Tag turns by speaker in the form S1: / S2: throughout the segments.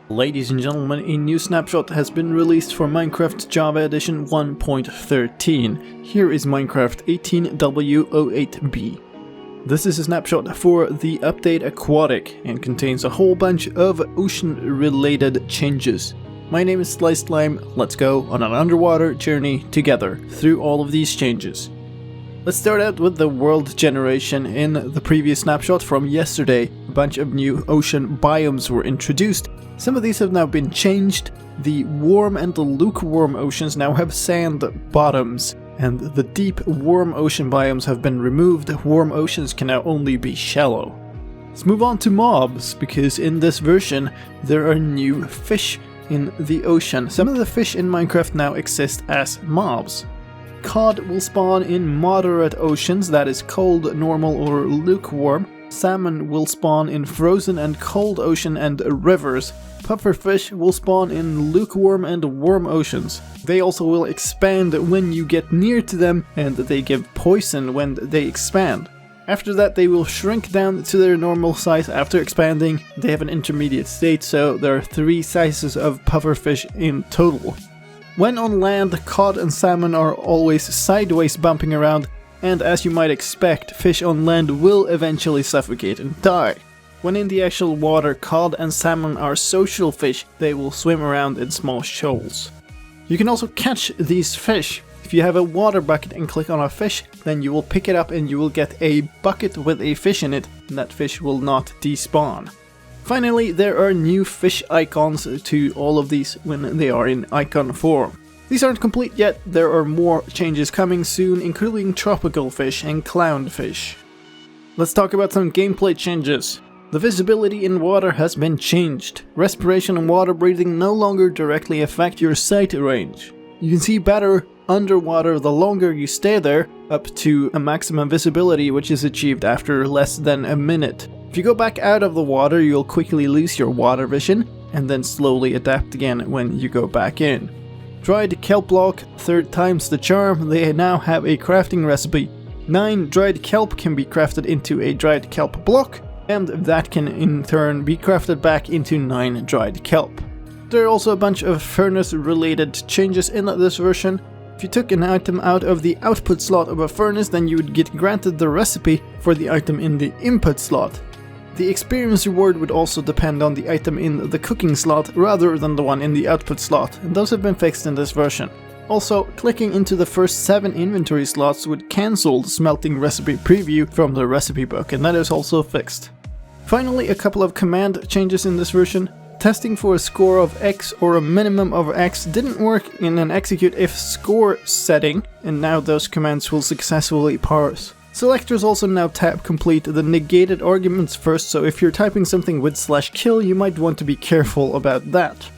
S1: Ladies and gentlemen, a new snapshot has been released for Minecraft Java Edition 1.13. Here is Minecraft 18w08b. This is a snapshot for the update Aquatic and contains a whole bunch of ocean-related changes. My name is slicedlime. Let's go on an underwater journey together through all of these changes. Let's start out with the world generation. In the previous snapshot from yesterday, a bunch of new ocean biomes were introduced. Some of these have now been changed. The warm and the lukewarm oceans now have sand bottoms, and the deep warm ocean biomes have been removed. Warm oceans can now only be shallow. Let's move on to mobs, because in this version there are new fish in the ocean. Some of the fish in Minecraft now exist as mobs. Cod will spawn in moderate oceans, that is cold, normal or lukewarm. Salmon will spawn in frozen and cold ocean and rivers. Pufferfish will spawn in lukewarm and warm oceans. They also will expand when you get near to them, and they give poison when they expand. After that they will shrink down to their normal size after expanding. They have an intermediate state, so there are 3 sizes of pufferfish in total. When on land, cod and salmon are always sideways bumping around, and as you might expect, fish on land will eventually suffocate and die. When in the actual water, cod and salmon are social fish. They will swim around in small shoals. You can also catch these fish. If you have a water bucket and click on a fish, then you will pick it up and you will get a bucket with a fish in it, and that fish will not despawn. Finally, there are new fish icons to all of these when they are in icon form. These aren't complete yet. There are more changes coming soon, including tropical fish and clownfish. Let's talk about some gameplay changes. The visibility in water has been changed. Respiration and water breathing no longer directly affect your sight range. You can see better underwater the longer you stay there, up to a maximum visibility which is achieved after less than a minute. If you go back out of the water, you'll quickly lose your water vision and then slowly adapt again when you go back in. Dried kelp block, 3rd time's the charm. They now have a crafting recipe. 9 dried kelp can be crafted into a dried kelp block, and that can in turn be crafted back into 9 dried kelp. There are also a bunch of furnace related changes in this version. If you took an item out of the output slot of a furnace, then you would get granted the recipe for the item in the input slot. The experience reward would also depend on the item in the cooking slot rather than the one in the output slot, and those have been fixed in this version. Also, clicking into the first 7 inventory slots would cancel the smelting recipe preview from the recipe book, and that is also fixed. Finally, a couple of command changes in this version. Testing for a score of X or a minimum of X didn't work in an execute if score setting, and now those commands will successfully parse. Selectors also now tab complete the negated arguments first, so if you're typing something with /kill, you might want to be careful about that.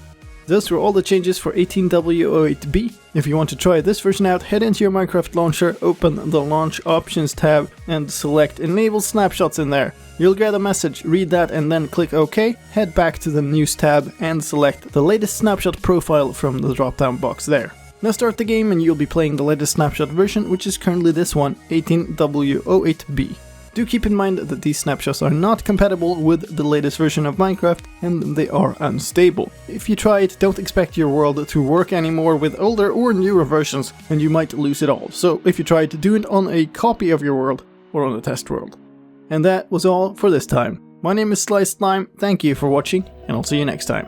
S1: Those were all the changes for 18w08b. If you want to try this version out, head into your Minecraft launcher, open the Launch Options tab, and select Enable Snapshots in there. You'll get a message, read that, and then click OK, head back to the News tab, and select the latest snapshot profile from the drop-down box there. Now start the game and you'll be playing the latest snapshot version, which is currently this one, 18w08b. Do keep in mind that these snapshots are not compatible with the latest version of Minecraft, and they are unstable. If you try it, don't expect your world to work anymore with older or newer versions, and you might lose it all. So if you try to do it on a copy of your world, or on a test world. And that was all for this time. My name is slicedlime, thank you for watching, and I'll see you next time.